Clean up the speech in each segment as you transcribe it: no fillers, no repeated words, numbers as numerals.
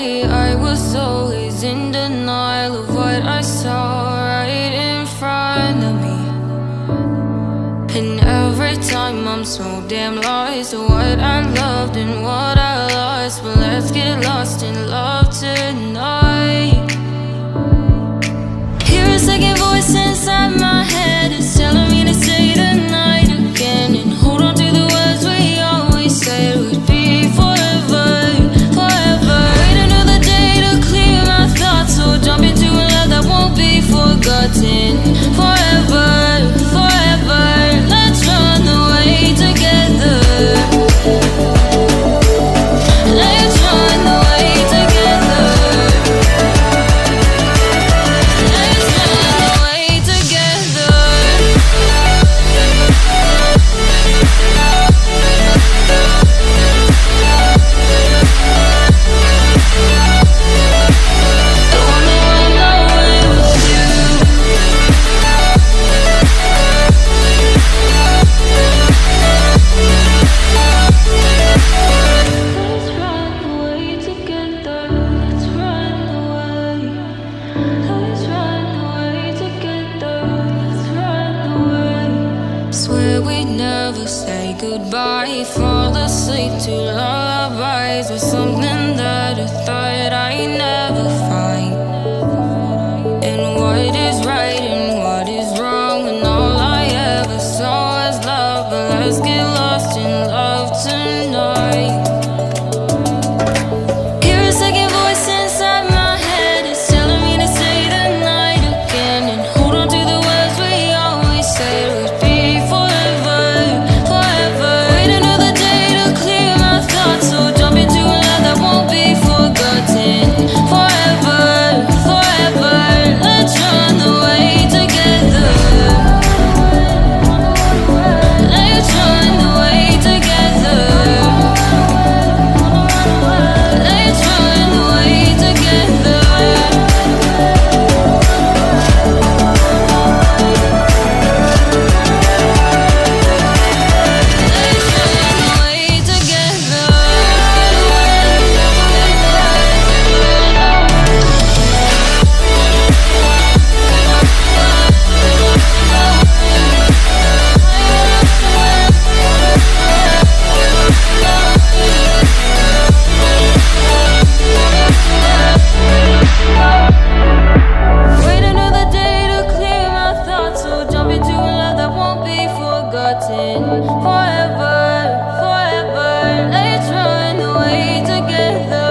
I was always in denial of what I saw right in front of me. And every time I'm so damn lost to what I loved and what I lost. But let's get lost in love tonight. Hear a second voice inside my head. It's telling me to say the night again and hold on to the words we always said would be forever, forever. Wait another day to clear my thoughts, so jump into a love that won't be forgotten. Forever, forever. Let's run away together. Let's run away together. Let's run away together. I wanna run away with you. Let's run away together. Let's run away. Let's run away together. Let's run away. Swear we'd never say goodbye. Fall asleep to lullabies with something that I thought I'd never find. And what is right and what is wrong, and all I ever saw was love. But let's get lost in love tonight. Hear a second voice inside my head. It's telling me to say the night again and hold on to the words we always said would be forever, forever. Wait another day to clear my thoughts, so jump into a love that won't be forgotten. Forever, forever. Let's run away together. Let's run away together. Let's run away together. Let's run away together. Wait another day to clear my thoughts, so jump into a love that won't be forgotten. Forever, forever. Let's run away together.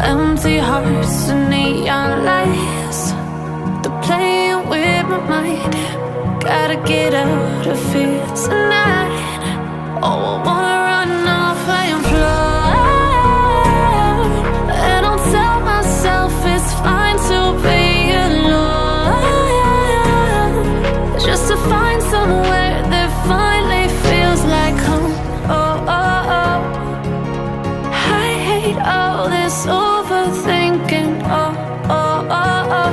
Empty hearts and neon lights, they're playing with my mind. Gotta get out of here tonight. Oh, I wanna run off and fly. And I'll tell myself it's fine to be alone, just to find somewhere that finally feels like home. Oh, oh, oh. I hate all this overthinking. Oh, oh, oh, oh.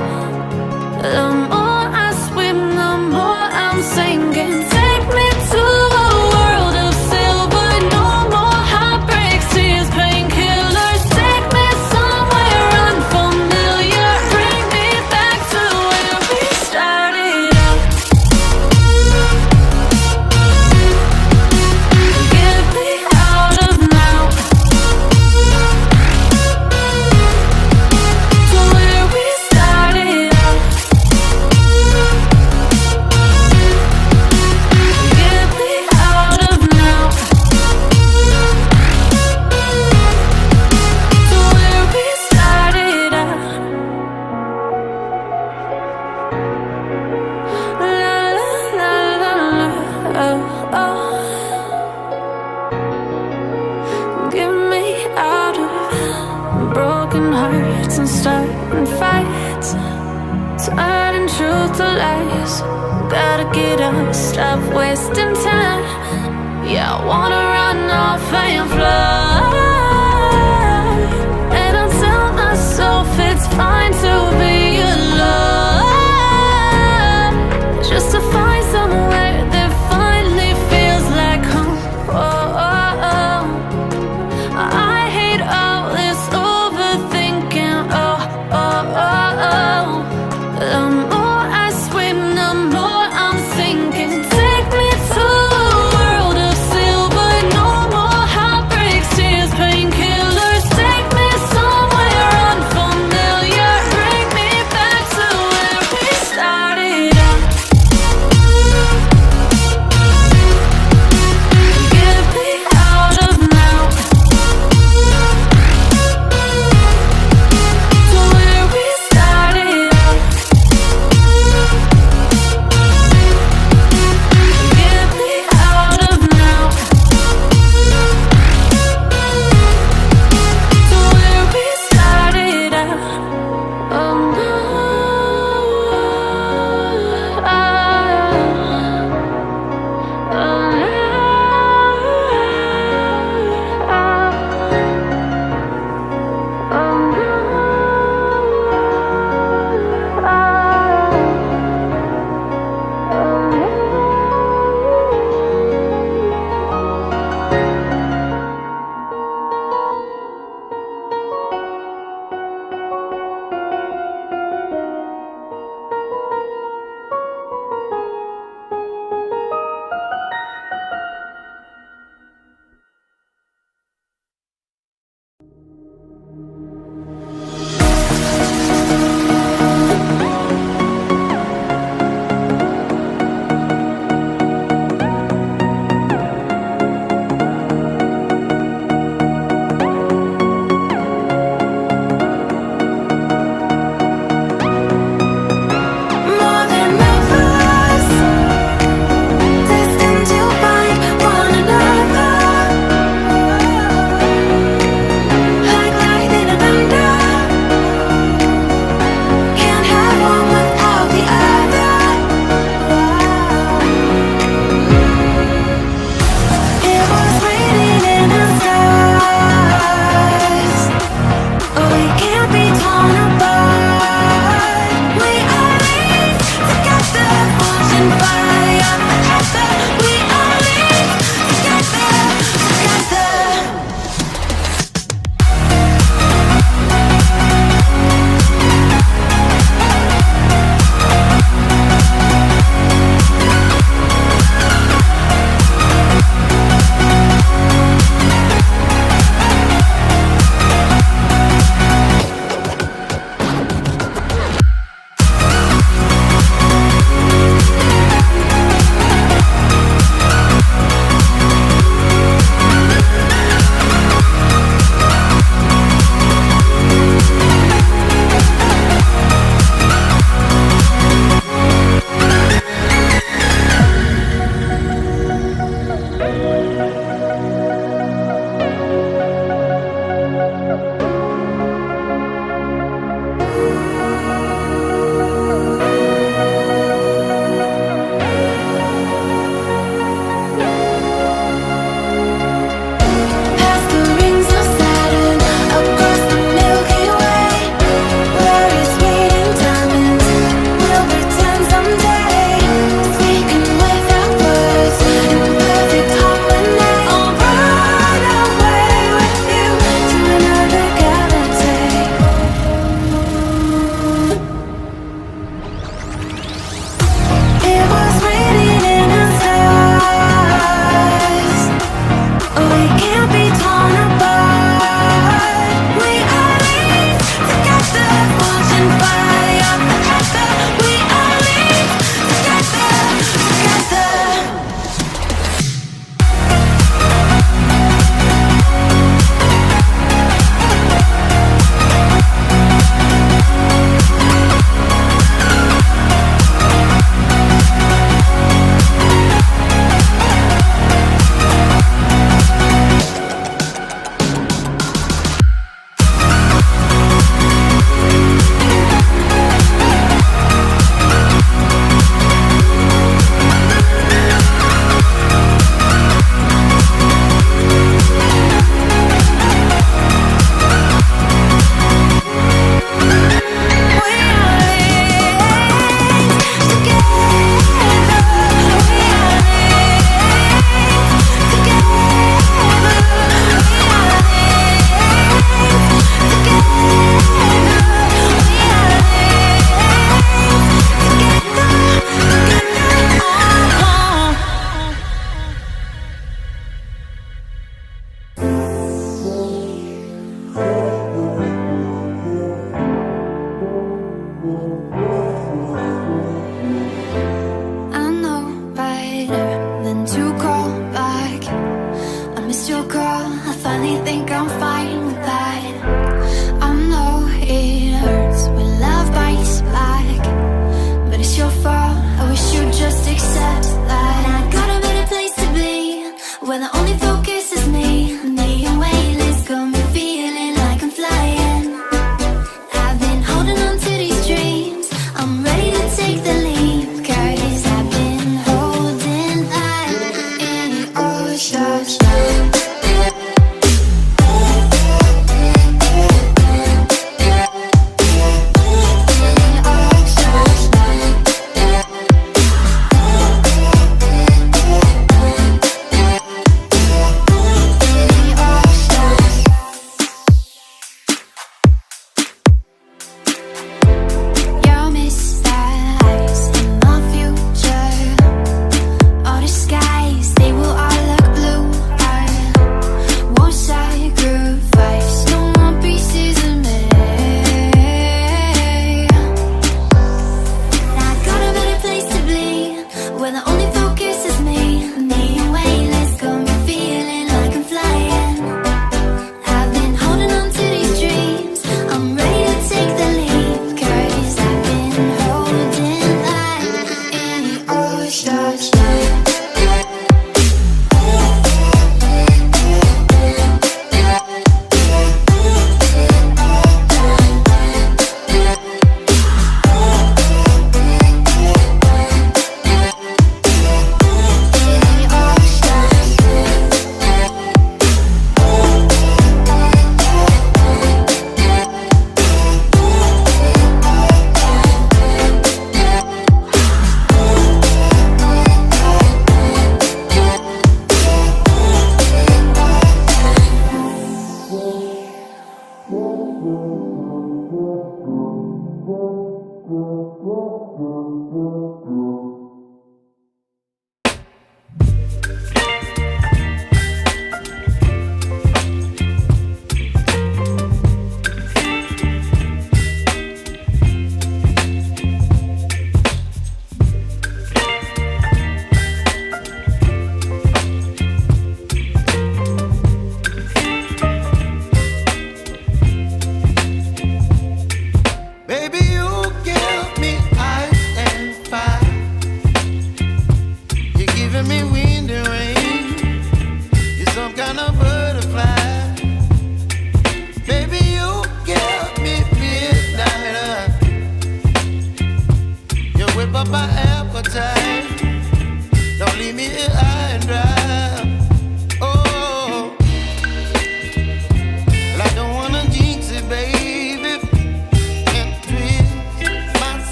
The more I swim, the more I'm sinking. Take me to a world of silver. No more heartbreaks, tears, painkillers. Take me somewhere unfamiliar. Bring me back to where we started out. Get me out of now. starting fights, turning truth to lies. Gotta get up, stop wasting time. Yeah, I wanna run off and fly. And I tell myself it's fine to be alone, just to find somewhere that finally feels like home. Oh, oh, oh. I hate all this overthinking. Oh, oh, oh, oh. The more I swim, the more I'm sinking. Take me to a world of silver, no more heartbreaks here.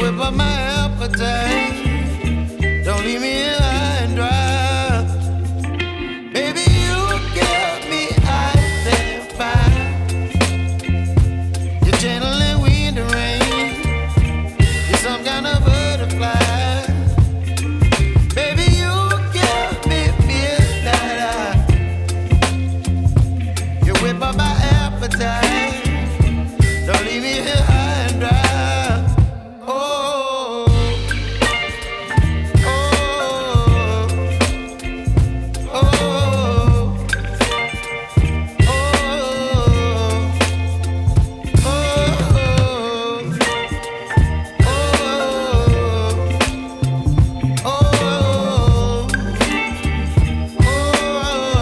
whip up my appetite.